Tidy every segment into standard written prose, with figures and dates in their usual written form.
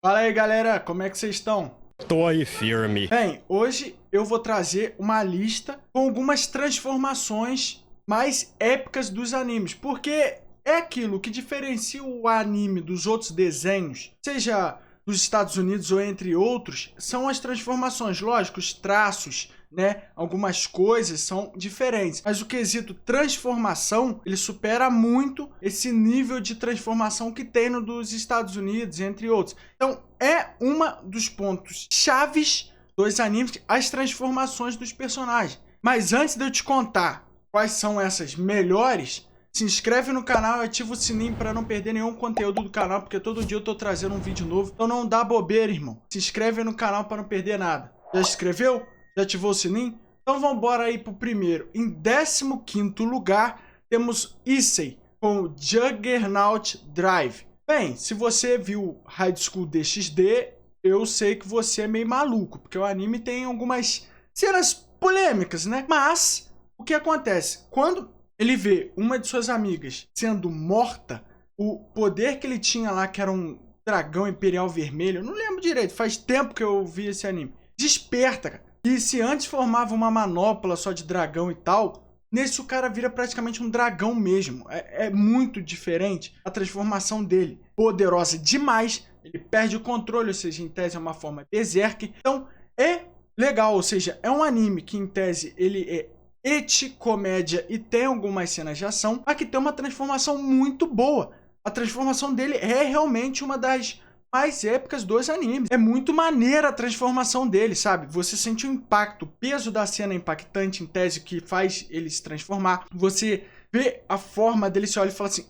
Fala aí, galera, como é que vocês estão? Tô aí firme. Bem, hoje eu vou trazer uma lista com algumas transformações mais épicas dos animes, porque é aquilo que diferencia o anime dos outros desenhos, seja dos Estados Unidos ou entre outros, são as transformações. Lógico, os traços, né? Algumas coisas são diferentes, mas o quesito transformação, ele supera muito esse nível de transformação que tem no dos Estados Unidos, entre outros. Então, é uma dos pontos chaves dos animes, as transformações dos personagens. Mas antes de eu te contar quais são essas melhores, se inscreve no canal e ativa o sininho para não perder nenhum conteúdo do canal, porque todo dia eu tô trazendo um vídeo novo. Então não dá bobeira, irmão. Se inscreve no canal para não perder nada. Já se inscreveu? Já ativou o sininho? Então vamos embora aí pro primeiro. Em 15º lugar, temos Issei com o Juggernaut Drive. Bem, se você viu High School DxD, eu sei que você é meio maluco, porque o anime tem algumas cenas polêmicas, né? Mas o que acontece? Quando ele vê uma de suas amigas sendo morta, o poder que ele tinha lá, que era um dragão imperial vermelho, eu não lembro direito, faz tempo que eu vi esse anime, desperta, cara. E se antes formava uma manopla só de dragão e tal, nesse o cara vira praticamente um dragão mesmo. É muito diferente a transformação dele. Poderosa demais, ele perde o controle, ou seja, em tese é uma forma berserk. Então é legal, ou seja, é um anime que em tese ele é comédia e tem algumas cenas de ação, mas que tem uma transformação muito boa. A transformação dele é realmente uma das mais épicas dos animes. É muito maneira a transformação dele, sabe? Você sente o impacto, o peso da cena impactante, em tese, que faz ele se transformar. Você vê a forma dele, se olha e fala assim,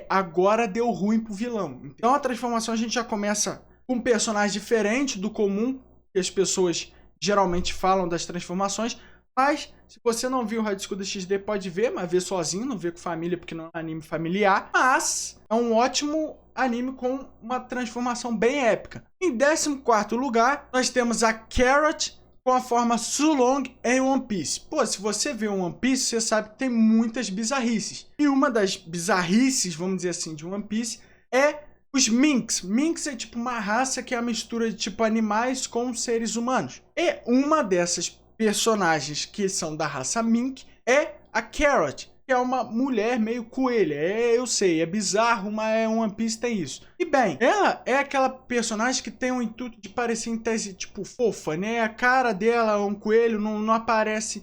agora deu ruim pro vilão. Então a transformação a gente já começa com um personagem diferente do comum, que as pessoas geralmente falam das transformações. Mas, se você não viu o High School DxD, pode ver, mas vê sozinho, não vê com família, porque não é um anime familiar. Mas, é um ótimo anime com uma transformação bem épica. Em 14º lugar, nós temos a Carrot com a forma Sulong em One Piece. Pô, se você vê um One Piece, você sabe que tem muitas bizarrices. E uma das bizarrices, vamos dizer assim, de One Piece é os Minks. Minks é tipo uma raça que é a mistura de tipo animais com seres humanos. E uma dessas personagens que são da raça Mink é a Carrot, que é uma mulher meio coelha. Eu sei, é bizarro, mas One Piece tem isso. E bem, ela é aquela personagem que tem o intuito de parecer em tese tipo fofa, né? A cara dela, um coelho, não aparece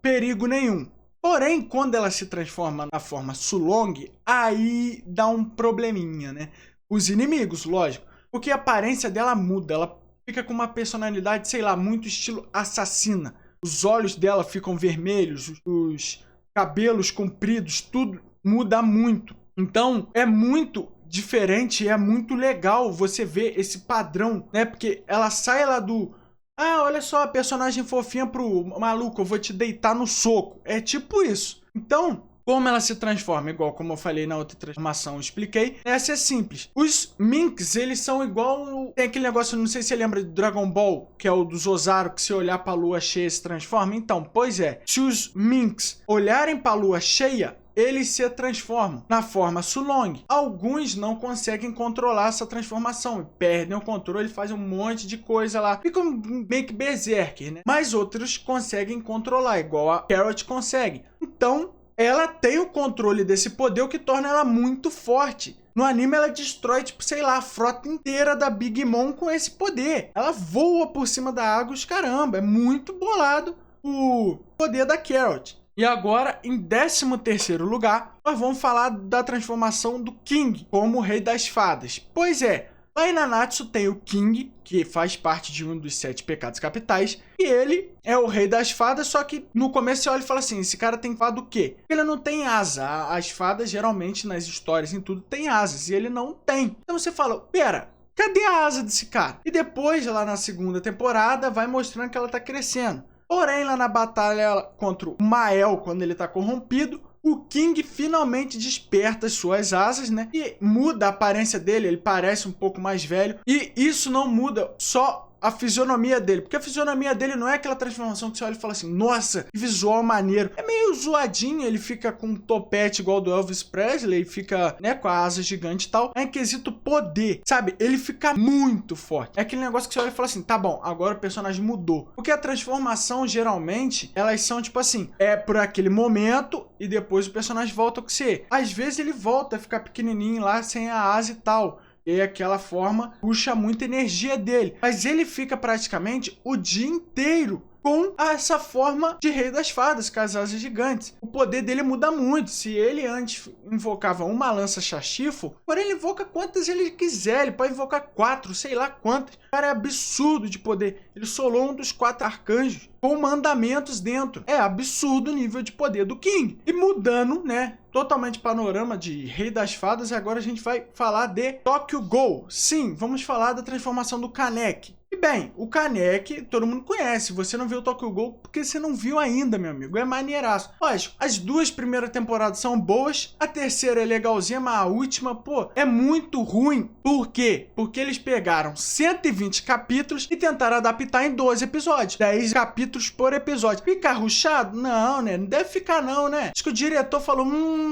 perigo nenhum. Porém, quando ela se transforma na forma Sulong, aí dá um probleminha, né? Os inimigos, lógico, porque a aparência dela muda, ela fica com uma personalidade, sei lá, muito estilo assassina. Os olhos dela ficam vermelhos, os cabelos compridos, tudo muda muito. Então, é muito diferente e é muito legal você ver esse padrão, né? Porque ela sai lá do... olha só, a personagem fofinha pro maluco, eu vou te deitar no soco. É tipo isso. Então, como ela se transforma? Igual como eu falei na outra transformação, eu expliquei. Essa é simples. Os Minks, eles são igual... Tem aquele negócio, não sei se você lembra do Dragon Ball, que é o do Zozaru, que se olhar pra lua cheia se transforma. Então, pois é. Se os Minks olharem pra lua cheia, eles se transformam na forma Sulong. Alguns não conseguem controlar essa transformação, perdem o controle, fazem um monte de coisa lá. Ficam meio que berserker, né? Mas outros conseguem controlar, igual a Carrot consegue. Então, ela tem o controle desse poder, o que torna ela muito forte. No anime, ela destrói, tipo, sei lá, a frota inteira da Big Mom com esse poder. Ela voa por cima da água, os caramba. É muito bolado o poder da Carrot. E agora, em 13º lugar, nós vamos falar da transformação do King como o Rei das Fadas. Pois é, lá em Nanatsu tem o King, que faz parte de um dos 7 pecados capitais, e ele é o Rei das Fadas, só que no começo você olha e fala assim, esse cara tem fada do quê? Ele não tem asa. As fadas, geralmente, nas histórias e em tudo, tem asas, e ele não tem. Então você fala, pera, cadê a asa desse cara? E depois, lá na 2ª temporada, vai mostrando que ela tá crescendo. Porém, lá na batalha contra o Mael, quando ele tá corrompido, o King finalmente desperta as suas asas, né? E muda a aparência dele, ele parece um pouco mais velho. E isso não muda só a fisionomia dele. Porque a fisionomia dele não é aquela transformação que você olha e fala assim, nossa, que visual maneiro. É meio zoadinho, ele fica com um topete igual do Elvis Presley, fica, né, com a asa gigante e tal. É em quesito poder, sabe? Ele fica muito forte. É aquele negócio que você olha e fala assim, tá bom, agora o personagem mudou. Porque a transformação, geralmente, elas são tipo assim, é por aquele momento e depois o personagem volta ao que ser. Às vezes ele volta a ficar pequenininho lá, sem a asa e tal. E aquela forma puxa muita energia dele. Mas ele fica praticamente o dia inteiro com essa forma de Rei das Fadas, com as asas gigantes. O poder dele muda muito. Se ele antes invocava uma lança chachifo, agora ele invoca quantas ele quiser. Ele pode invocar 4, sei lá quantas. O cara é absurdo de poder. Ele solou um dos 4 arcanjos com mandamentos dentro. É absurdo o nível de poder do King. E mudando, né, totalmente panorama de Rei das Fadas, agora a gente vai falar de Tokyo Ghoul. Sim, vamos falar da transformação do Kaneki. E bem, o Kaneki todo mundo conhece. Você não viu o Tokyo Ghoul porque você não viu ainda, meu amigo. É maneiraço. Lógico, as 2 primeiras temporadas são boas. A terceira é legalzinha, mas a última, pô, é muito ruim. Por quê? Porque eles pegaram 120 capítulos e tentaram adaptar em 12 episódios. 10 capítulos por episódio. Fica rushado? Não, né? Não deve ficar não, né? Acho que o diretor falou,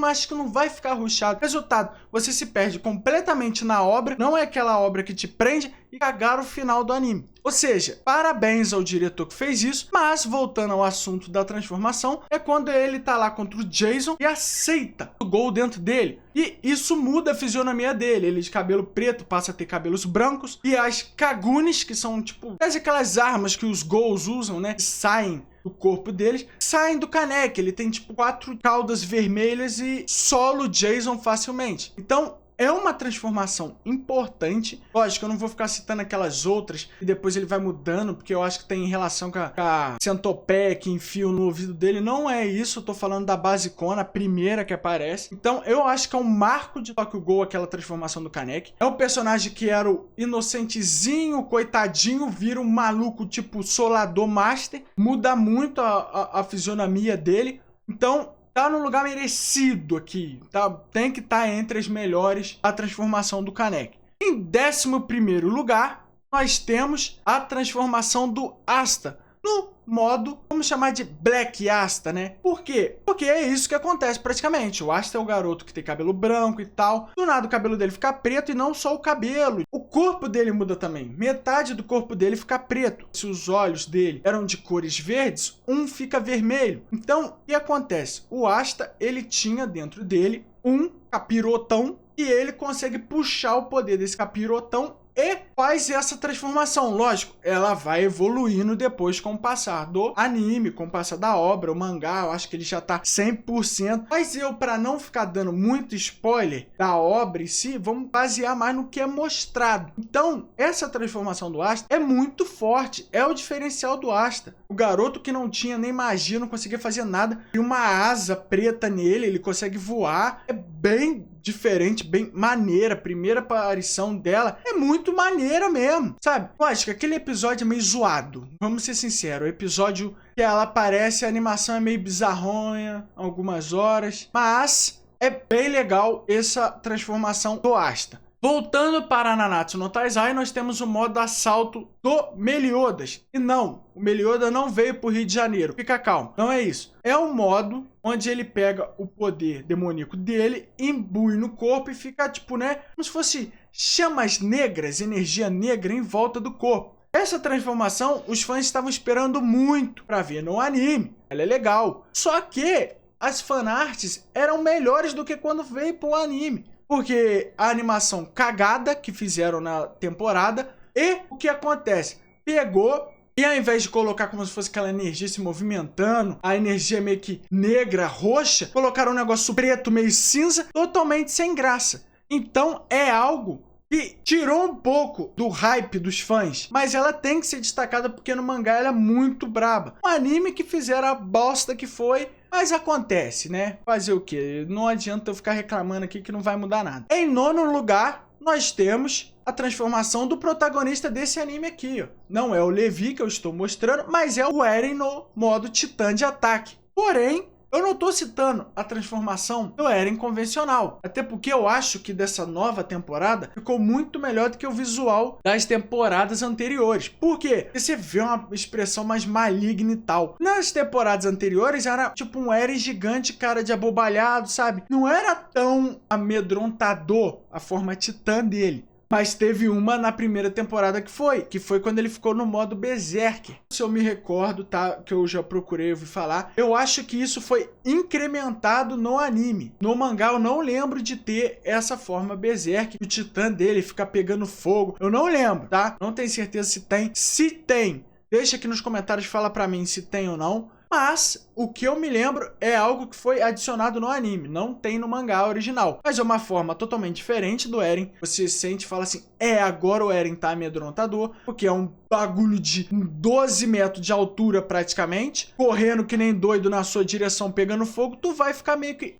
acho que não vai ficar rushado. Resultado, você se perde completamente na obra. Não é aquela obra que te prende e cagaram o final do anime. Ou seja, parabéns ao diretor que fez isso, mas voltando ao assunto da transformação, é quando ele tá lá contra o Jason e aceita o Ghoul dentro dele. E isso muda a fisionomia dele. Ele de cabelo preto passa a ter cabelos brancos. E as Kagunis, que são tipo aquelas armas que os Ghouls usam, né? Que saem do corpo deles, saem do Kaneki. Ele tem tipo 4 caudas vermelhas e sola o Jason facilmente. Então, é uma transformação importante. Lógico, eu não vou ficar citando aquelas outras e depois ele vai mudando, porque eu acho que tem relação com a centopeia que enfia no ouvido dele. Não é isso, eu tô falando da basicona, a primeira que aparece. Então, eu acho que é um marco de Tokyo Ghoul aquela transformação do Kaneki. É um personagem que era o inocentezinho, coitadinho, vira um maluco tipo Solador Master. Muda muito a fisionomia dele. Então, tá no lugar merecido aqui, tá? Tem que estar entre as melhores a transformação do Kaneki. Em 11º lugar, nós temos a transformação do Asta, no modo, vamos chamar de Black Asta, né? Por quê? Porque é isso que acontece praticamente. O Asta é o garoto que tem cabelo branco e tal. Do nada o cabelo dele fica preto e não só o cabelo. O corpo dele muda também. Metade do corpo dele fica preto. Se os olhos dele eram de cores verdes, um fica vermelho. Então, o que acontece? O Asta, ele tinha dentro dele um capirotão e ele consegue puxar o poder desse capirotão e faz essa transformação. Lógico, ela vai evoluindo depois com o passar do anime, com o passar da obra, o mangá. Eu acho que ele já tá 100%. Mas eu, para não ficar dando muito spoiler da obra em si, vamos basear mais no que é mostrado. Então, essa transformação do Asta é muito forte. É o diferencial do Asta. O garoto que não tinha nem magia, não conseguia fazer nada, tem uma asa preta nele, ele consegue voar. É bem diferente, bem maneira. A primeira aparição dela é muito maneira mesmo, sabe? Lógico, aquele episódio é meio zoado. Vamos ser sinceros, o episódio que ela aparece, a animação é meio bizarronha, algumas horas, mas é bem legal essa transformação do Asta. Voltando para Nanatsu no Taizai, nós temos o modo assalto do Meliodas. E não, o Meliodas não veio para o Rio de Janeiro. Fica calmo, não é isso. É um modo onde ele pega o poder demoníaco dele, imbui no corpo e fica tipo, né, como se fosse chamas negras, energia negra em volta do corpo. Essa transformação os fãs estavam esperando muito para ver no anime. Ela é legal. Só que as fanarts eram melhores do que quando veio para o anime. Porque a animação cagada que fizeram na temporada e o que acontece? Pegou e ao invés de colocar como se fosse aquela energia se movimentando, a energia meio que negra, roxa, colocaram um negócio preto, meio cinza, totalmente sem graça. Então é algo que tirou um pouco do hype dos fãs, mas ela tem que ser destacada porque no mangá ela é muito braba. Um anime que fizeram a bosta que foi, mas acontece, né? Fazer o quê? Não adianta eu ficar reclamando aqui que não vai mudar nada. Em 9º lugar, nós temos a transformação do protagonista desse anime aqui, ó. Não é o Levi que eu estou mostrando, mas é o Eren no modo Titã de ataque. Porém, Eu não tô citando a transformação do Eren convencional, até porque eu acho que dessa nova temporada ficou muito melhor do que o visual das temporadas anteriores. Por quê? Porque você vê uma expressão mais maligna e tal. Nas temporadas anteriores era tipo um Eren gigante, cara de abobalhado, sabe? Não era tão amedrontador a forma titã dele. Mas teve uma na primeira temporada que foi quando ele ficou no modo Berserker. Se eu me recordo, tá? Que eu já procurei ouvir falar. Eu acho que isso foi incrementado no anime. No mangá eu não lembro de ter essa forma Berserker. O titã dele fica pegando fogo. Eu não lembro, tá? Não tenho certeza se tem. Se tem, deixa aqui nos comentários, fala pra mim se tem ou não. Mas o que eu me lembro é algo que foi adicionado no anime, não tem no mangá original. Mas é uma forma totalmente diferente do Eren. Você sente e fala assim, agora o Eren tá amedrontador, porque é um bagulho de 12 metros de altura praticamente, correndo que nem doido na sua direção pegando fogo, tu vai ficar meio que,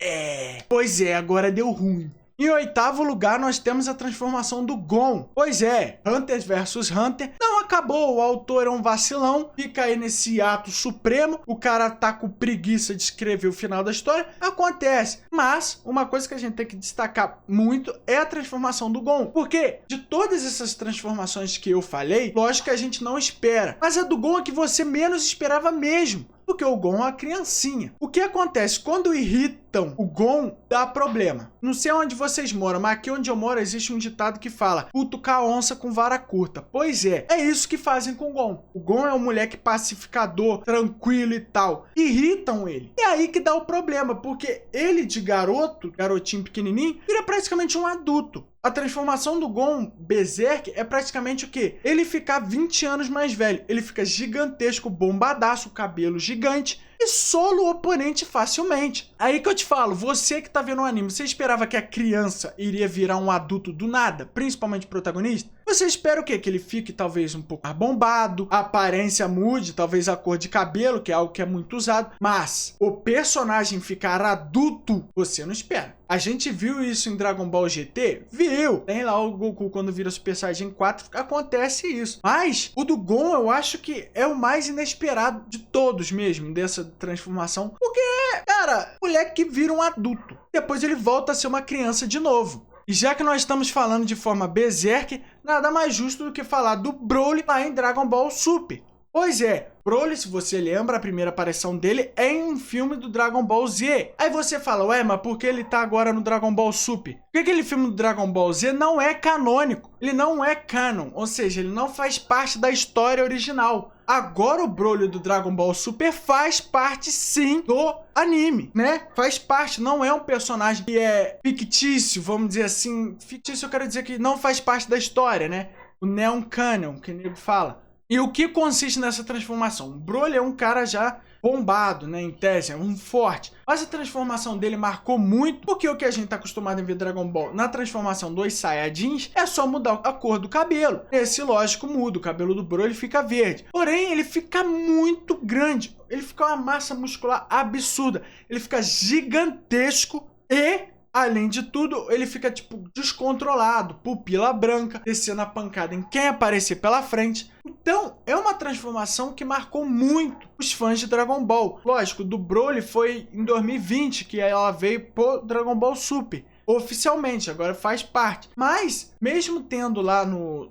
pois é, agora deu ruim. Em oitavo lugar, nós temos a transformação do Gon. Pois é, Hunter vs Hunter não acabou, o autor é um vacilão, fica aí nesse ato supremo, o cara tá com preguiça de escrever o final da história, acontece. Mas, uma coisa que a gente tem que destacar muito é a transformação do Gon, porque de todas essas transformações que eu falei, lógico que a gente não espera, mas a do Gon é que você menos esperava mesmo. Porque o Gon é uma criancinha. O que acontece? Quando irritam o Gon, dá problema. Não sei onde vocês moram, mas aqui onde eu moro existe um ditado que fala cutucar onça com vara curta. Pois é isso que fazem com o Gon. O Gon é um moleque pacificador, tranquilo e tal. Irritam ele. É aí que dá o problema, porque ele de garotinho pequenininho, vira praticamente um adulto. A transformação do Gon Berserk é praticamente o quê? Ele ficar 20 anos mais velho. Ele fica gigantesco, bombadaço, cabelo gigante e sola o oponente facilmente. Aí que eu te falo, você que tá vendo o anime, você esperava que a criança iria virar um adulto do nada? Principalmente o protagonista? Você espera o quê? Que ele fique talvez um pouco mais bombado, a aparência mude, talvez a cor de cabelo, que é algo que é muito usado, mas o personagem ficar adulto, você não espera. A gente viu isso em Dragon Ball GT? Viu! Tem lá o Goku quando vira Super Saiyajin 4, acontece isso. Mas o do Gon eu acho que é o mais inesperado de todos mesmo, dessa transformação. Porque, cara, o moleque vira um adulto. Depois ele volta a ser uma criança de novo. E já que nós estamos falando de forma Berserk, nada mais justo do que falar do Broly lá em Dragon Ball Super. Pois é, Broly, se você lembra, a primeira aparição dele é em um filme do Dragon Ball Z. Aí você fala, ué, mas por que ele tá agora no Dragon Ball Super? Porque aquele filme do Dragon Ball Z não é canônico. Ele não é canon, ou seja, ele não faz parte da história original. Agora o Broly do Dragon Ball Super faz parte sim do anime, né? Faz parte, não é um personagem que é fictício, vamos dizer assim. Fictício eu quero dizer que não faz parte da história, né? O Neon Canon, que o nego fala. E o que consiste nessa transformação? O Broly é um cara já bombado, né, em tese, é um forte. Mas a transformação dele marcou muito, porque o que a gente tá acostumado em ver Dragon Ball na transformação dos Saiyajins é só mudar a cor do cabelo. Esse, lógico, muda, o cabelo do Broly fica verde. Porém, ele fica muito grande, ele fica uma massa muscular absurda, ele fica gigantesco e... além de tudo, ele fica, tipo, descontrolado, pupila branca, descendo a pancada em quem aparecer pela frente. Então, é uma transformação que marcou muito os fãs de Dragon Ball. Lógico, do Broly foi em 2020 que ela veio pro Dragon Ball Super. Oficialmente, agora faz parte. Mas, mesmo tendo lá no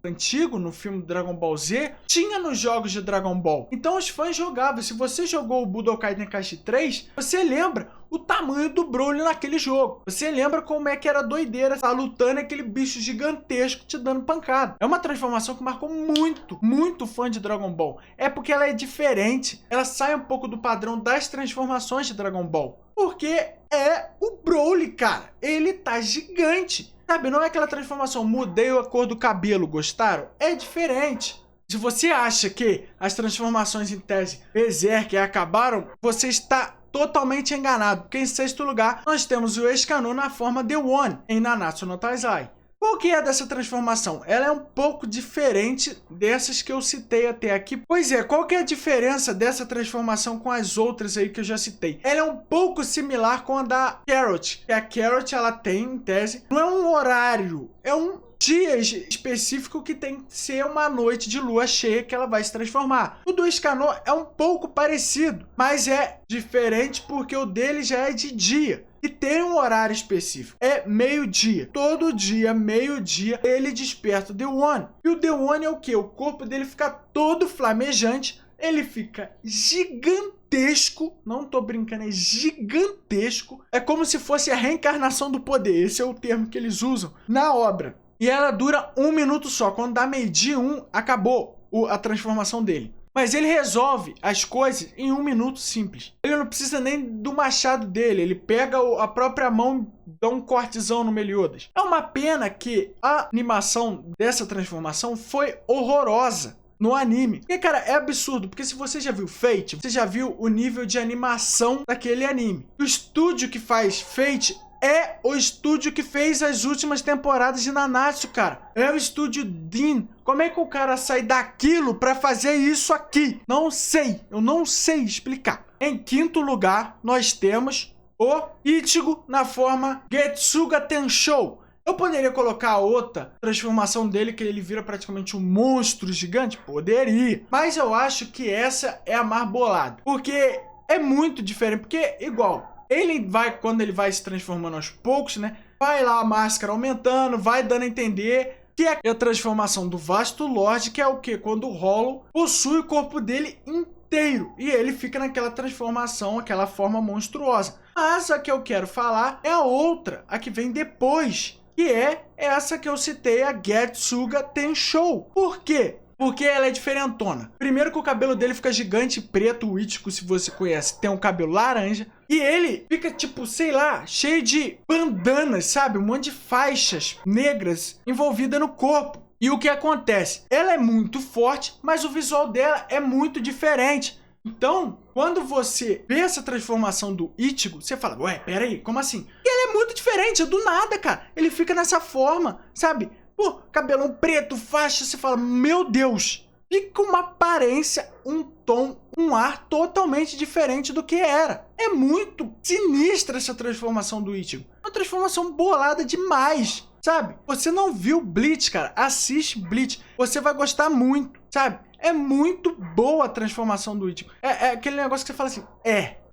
antigo, no filme do Dragon Ball Z, tinha nos jogos de Dragon Ball. Então os fãs jogavam. Se você jogou o Budokai Tenkaichi 3, você lembra o tamanho do Broly naquele jogo. Você lembra como é que era doideira estar lutando aquele bicho gigantesco te dando pancada. É uma transformação que marcou muito fã de Dragon Ball. É porque ela é diferente. Ela sai um pouco do padrão das transformações de Dragon Ball. Porque é o Broly, cara. Ele tá gigante. Sabe, não é aquela transformação, mudei a cor do cabelo, gostaram? É diferente. Se você acha que as transformações em tese Berserk acabaram, você está totalmente enganado. Porque em sexto lugar, nós temos o Escanor na forma The One, em Nanatsu no Taizai. Qual que é dessa transformação? Ela é um pouco diferente dessas que eu citei até aqui. Pois é, qual que é a diferença dessa transformação com as outras aí que eu já citei? Ela é um pouco similar com a da Carrot. Que a Carrot, ela tem, em tese, não é um horário, é um dias específicos que tem que ser uma noite de lua cheia que ela vai se transformar. O do Escanor é um pouco parecido, mas é diferente porque o dele já é de dia. E tem um horário específico. É meio-dia. Todo dia, meio-dia, ele desperta o The One. E o The One é o quê? O corpo dele fica todo flamejante. Ele fica gigantesco. Não tô brincando, é gigantesco. É como se fosse a reencarnação do poder. Esse é o termo que eles usam na obra. E ela dura 1 minuto só. Quando dá meio-dia 1, acabou a transformação dele. Mas ele resolve as coisas em 1 minuto simples. Ele não precisa nem do machado dele. Ele pega a própria mão e dá um cortezão no Meliodas. É uma pena que a animação dessa transformação foi horrorosa no anime. Porque, cara, é absurdo. Porque se você já viu Fate, você já viu o nível de animação daquele anime. O estúdio que faz Fate é o estúdio que fez as últimas temporadas de Nanatsu, cara. É o estúdio Dean. Como é que o cara sai daquilo pra fazer isso aqui? Não sei. Eu não sei explicar. Em quinto lugar, nós temos o Ichigo na forma Getsuga Tenshou. Eu poderia colocar outra transformação dele, que ele vira praticamente um monstro gigante? Poderia. Mas eu acho que essa é a mais bolada. Porque é muito diferente. Porque, igual, ele vai, quando ele vai se transformando aos poucos, né? Vai lá a máscara aumentando, vai dando a entender que é a transformação do Vasto Lorde, que é o quê? Quando o Hollow possui o corpo dele inteiro. E ele fica naquela transformação, aquela forma monstruosa. Mas a que eu quero falar é a outra, a que vem depois. Que é essa que eu citei, a Getsuga Tenshou. Por quê? Porque ela é diferentona. Primeiro que o cabelo dele fica gigante, preto, o Ichigo, se você conhece, tem um cabelo laranja. E ele fica, tipo, sei lá, cheio de bandanas, sabe? Um monte de faixas negras envolvidas no corpo. E o que acontece? Ela é muito forte, mas o visual dela é muito diferente. Então, quando você vê essa transformação do Ichigo, você fala, ué, peraí, como assim? E ela é muito diferente, é do nada, cara. Ele fica nessa forma, sabe? Pô, cabelão preto, faixa, você fala, meu Deus, fica uma aparência, um tom, um ar totalmente diferente do que era. É muito sinistra essa transformação do Ichigo. Uma transformação bolada demais, sabe? Você não viu Bleach, cara? Assiste Bleach, você vai gostar muito, sabe? É muito boa a transformação do Ichigo. É aquele negócio que você fala assim,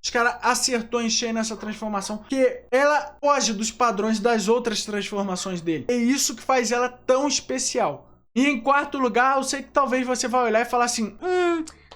os caras acertou em cheio nessa transformação, porque ela foge dos padrões das outras transformações dele. É isso que faz ela tão especial. E em quarto lugar, eu sei que talvez você vai olhar e falar assim,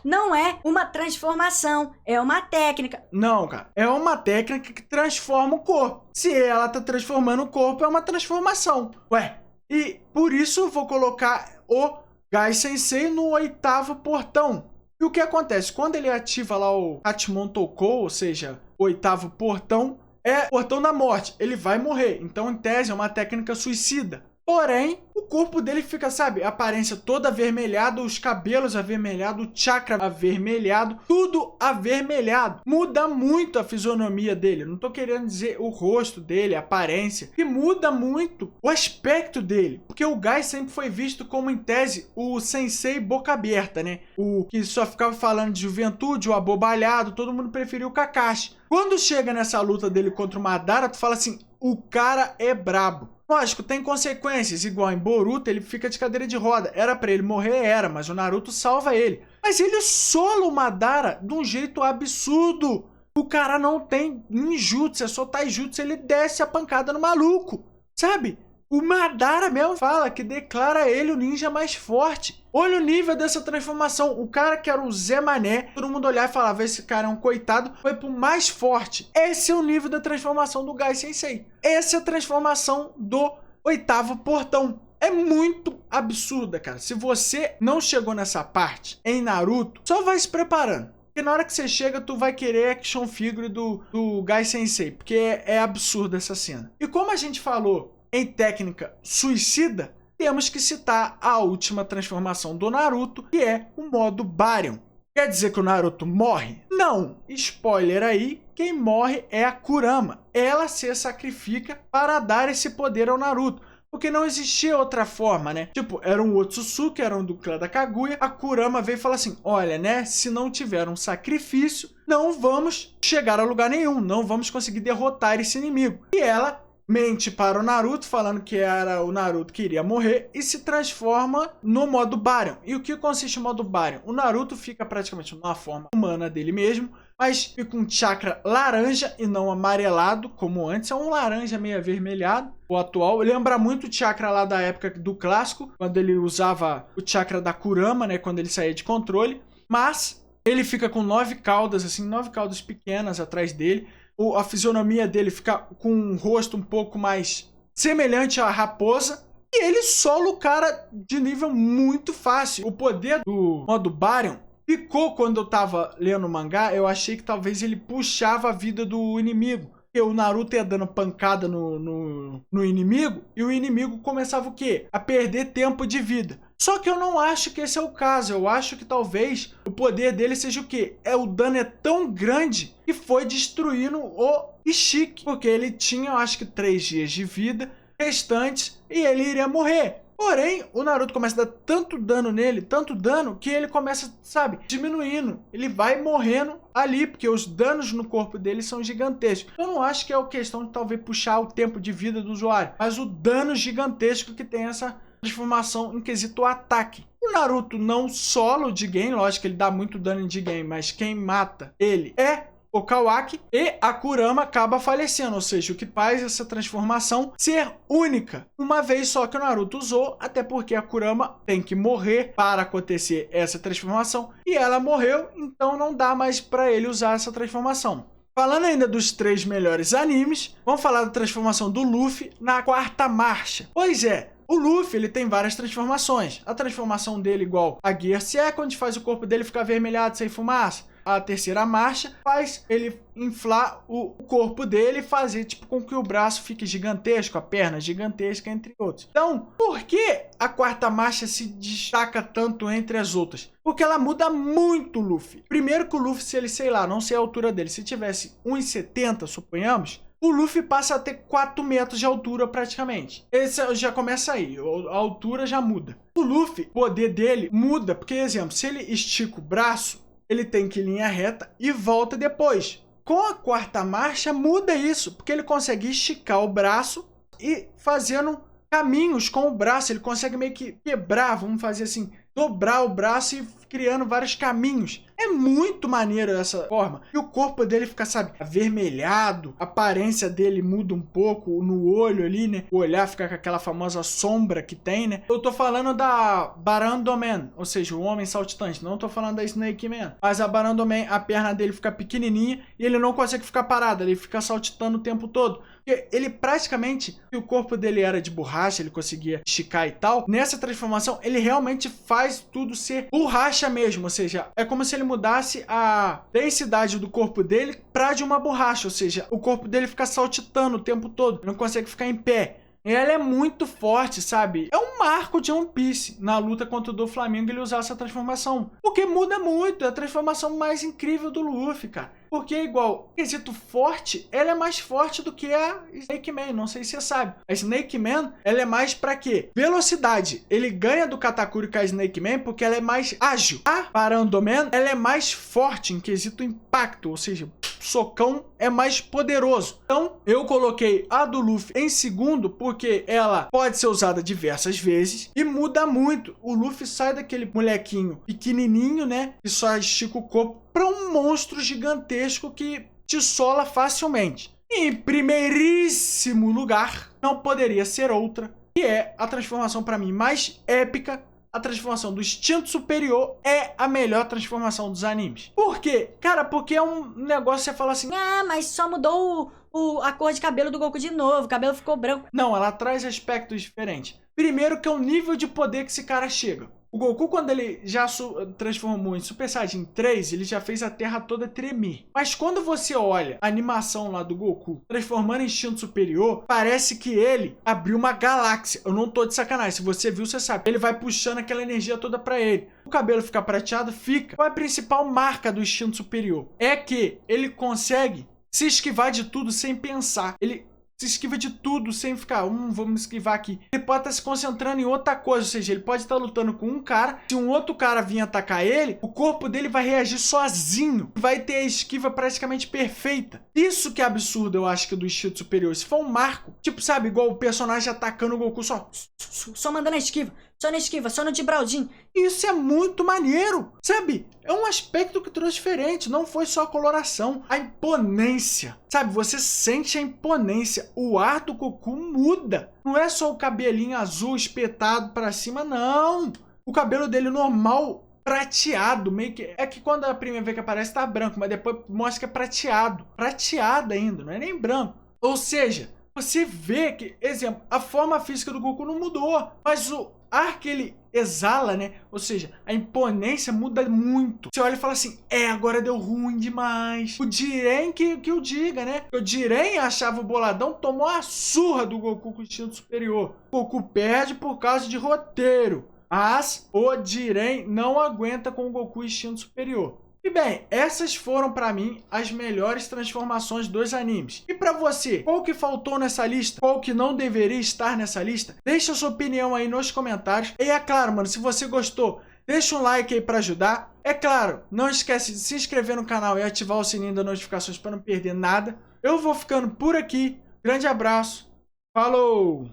não é uma transformação, é uma técnica. Não, cara, é uma técnica que transforma o corpo. Se ela tá transformando o corpo, é uma transformação. Ué, e por isso eu vou colocar o Gai Sensei no 8º portão. E o que acontece? Quando ele ativa lá o Hachiman Tokou, ou seja, o 8º portão, é o portão da morte. Ele vai morrer. Então, em tese, é uma técnica suicida. Porém, o corpo dele fica, sabe, a aparência toda avermelhada, os cabelos avermelhados, o chakra avermelhado, tudo avermelhado. Muda muito a fisionomia dele. Não tô querendo dizer o rosto dele, a aparência, que muda muito o aspecto dele. Porque o Gai sempre foi visto como, em tese, o sensei boca aberta, né? O que só ficava falando de juventude, o abobalhado, todo mundo preferiu o Kakashi. Quando chega nessa luta dele contra o Madara, tu fala assim, o cara é brabo. Lógico, tem consequências, igual em Boruto, ele fica de cadeira de roda. Era pra ele morrer, era, mas o Naruto salva ele. Mas ele sola o Madara de um jeito absurdo. O cara não tem ninjutsu, é só taijutsu, ele desce a pancada no maluco, sabe? O Madara mesmo fala que declara ele o ninja mais forte. Olha o nível dessa transformação. O cara que era o Zé Mané, todo mundo olhar e falava, esse cara é um coitado, foi pro mais forte. Esse é o nível da transformação do Gai Sensei. Essa é a transformação do 8º portão. É muito absurda, cara. Se você não chegou nessa parte em Naruto, só vai se preparando. Porque na hora que você chega, tu vai querer action figure do Gai Sensei. Porque é absurda essa cena. E como a gente falou em técnica suicida, temos que citar a última transformação do Naruto, que é o modo Baryon. Quer dizer que o Naruto morre? Não! Spoiler aí, quem morre é a Kurama. Ela se sacrifica para dar esse poder ao Naruto. Porque não existia outra forma, né? Tipo, era um Otsutsuki, era um do clã da Kaguya. A Kurama veio e falou assim, olha, né? Se não tiver um sacrifício, não vamos chegar a lugar nenhum. Não vamos conseguir derrotar esse inimigo. E ela mente para o Naruto, falando que era o Naruto que iria morrer, e se transforma no modo Baryon. E o que consiste o modo Baryon? O Naruto fica praticamente numa forma humana dele mesmo, mas fica um chakra laranja e não amarelado, como antes. É um laranja meio avermelhado. O atual lembra muito o chakra lá da época do clássico, quando ele usava o chakra da Kurama, né? Quando ele saía de controle. Mas ele fica com 9 caudas, assim, 9 caudas pequenas atrás dele. A fisionomia dele fica com um rosto um pouco mais semelhante à raposa. E ele sola o cara de nível muito fácil. O poder do modo Baryon ficou quando eu tava lendo o mangá. Eu achei que talvez ele puxava a vida do inimigo. Porque o Naruto ia dando pancada no inimigo. E o inimigo começava o quê? A perder tempo de vida. Só que eu não acho que esse é o caso. Eu acho que talvez o poder dele seja o quê? O dano é tão grande que foi destruindo o Ishiki. Porque ele tinha, eu acho que 3 dias de vida restantes e ele iria morrer. Porém, o Naruto começa a dar tanto dano nele, tanto dano, que ele começa, sabe, diminuindo. Ele vai morrendo ali, porque os danos no corpo dele são gigantescos. Eu não acho que é uma questão de talvez puxar o tempo de vida do usuário, mas o dano gigantesco que tem essa transformação em quesito ataque. O Naruto não solo de game, lógico que ele dá muito dano de game, mas quem mata ele é o Kawaki, e a Kurama acaba falecendo, ou seja, o que faz essa transformação ser única. Uma vez só que o Naruto usou, até porque a Kurama tem que morrer para acontecer essa transformação, e ela morreu, então não dá mais para ele usar essa transformação. Falando ainda dos 3 melhores animes, vamos falar da transformação do Luffy na 4ª marcha. Pois é, o Luffy, ele tem várias transformações. A transformação dele igual a Gear Second, faz o corpo dele ficar avermelhado sem fumaça. A 3ª marcha faz ele inflar o corpo dele e fazer tipo com que o braço fique gigantesco, a perna gigantesca, entre outros. Então, por que a 4ª marcha se destaca tanto entre as outras? Porque ela muda muito o Luffy. Primeiro que o Luffy, se ele, sei lá, não sei a altura dele, se tivesse 1,70, suponhamos, o Luffy passa a ter 4 metros de altura praticamente. Esse já começa aí, a altura já muda. O Luffy, o poder dele muda, porque, exemplo, se ele estica o braço, ele tem que ir em linha reta e volta depois. Com a 4ª marcha muda isso, porque ele consegue esticar o braço e fazendo caminhos com o braço. Ele consegue meio que quebrar, vamos fazer assim, dobrar o braço e criando vários caminhos. É muito maneiro dessa forma. E o corpo dele fica, sabe, avermelhado. A aparência dele muda um pouco no olho ali, né? O olhar fica com aquela famosa sombra que tem, né? Eu tô falando da Barandoman, ou seja, o homem saltitante. Não tô falando da Snake Man. Mas a Barandoman, a perna dele fica pequenininha e ele não consegue ficar parado. Ele fica saltitando o tempo todo. Porque ele praticamente, o corpo dele era de borracha, ele conseguia esticar e tal. Nessa transformação, ele realmente faz tudo ser borracha mesmo. Ou seja, é como se ele mudasse a densidade do corpo dele para de uma borracha. Ou seja, o corpo dele fica saltitando o tempo todo. Ele não consegue ficar em pé. E ela é muito forte, sabe? É um marco de One Piece na luta contra o do Flamengo ele usar essa transformação. Porque muda muito. É a transformação mais incrível do Luffy, cara. Porque é igual, quesito forte, ela é mais forte do que a Snake Man, não sei se você sabe. A Snake Man, ela é mais pra quê? Velocidade. Ele ganha do Katakuri com a Snake Man porque ela é mais ágil. A Barandoman, ela é mais forte em quesito impacto, ou seja, socão é mais poderoso. Então, eu coloquei a do Luffy em segundo porque ela pode ser usada diversas vezes e muda muito. O Luffy sai daquele molequinho pequenininho, né, que só estica o corpo, para um monstro gigantesco que te sola facilmente. E em primeiríssimo lugar, não poderia ser outra, que é a transformação para mim mais épica. A transformação do instinto superior é a melhor transformação dos animes. Por quê? Cara, porque é um negócio que você fala assim... Ah, mas só mudou a cor de cabelo do Goku de novo. O cabelo ficou branco. Não, ela traz aspectos diferentes. Primeiro que é o nível de poder que esse cara chega. O Goku, quando ele já transformou em Super Saiyajin 3, ele já fez a Terra toda tremer. Mas quando você olha a animação lá do Goku transformando em instinto superior, parece que ele abriu uma galáxia. Eu não tô de sacanagem. Se você viu, você sabe. Ele vai puxando aquela energia toda pra ele. O cabelo fica prateado? Fica. Qual é a principal marca do instinto superior? É que ele consegue se esquivar de tudo sem pensar. Ele se esquiva de tudo sem ficar, vamos esquivar aqui. Ele pode estar se concentrando em outra coisa, ou seja, ele pode estar lutando com um cara, se um outro cara vir atacar ele, o corpo dele vai reagir sozinho, vai ter a esquiva praticamente perfeita. Isso que é absurdo, eu acho, que do instinto superior. Isso foi um marco, tipo, sabe, igual o personagem atacando o Goku Só mandando a esquiva, só na esquiva, só no Gibraldinho. Isso é muito maneiro, sabe? É um aspecto que trouxe diferente, não foi só a coloração, a imponência, sabe? Você sente a imponência, o ar do Goku muda. Não é só o cabelinho azul espetado pra cima, não. O cabelo dele normal, prateado, meio que... É que quando a primeira vez que aparece tá branco, mas depois mostra que é prateado. Prateado ainda, não é nem branco. Ou seja, você vê que, exemplo, a forma física do Goku não mudou, mas o ar que ele exala, né? Ou seja, a imponência muda muito. Você olha e fala assim, agora deu ruim demais. O Jiren que o diga, né? O Jiren achava o boladão, tomou a surra do Goku com o instinto superior. O Goku perde por causa de roteiro. Mas o Jiren não aguenta com o Goku instinto superior. E bem, essas foram pra mim as melhores transformações dos animes. E pra você, qual que faltou nessa lista? Qual que não deveria estar nessa lista? Deixa a sua opinião aí nos comentários. E é claro, mano, se você gostou, deixa um like aí pra ajudar. É claro, não esquece de se inscrever no canal e ativar o sininho das notificações para não perder nada. Eu vou ficando por aqui. Grande abraço. Falou!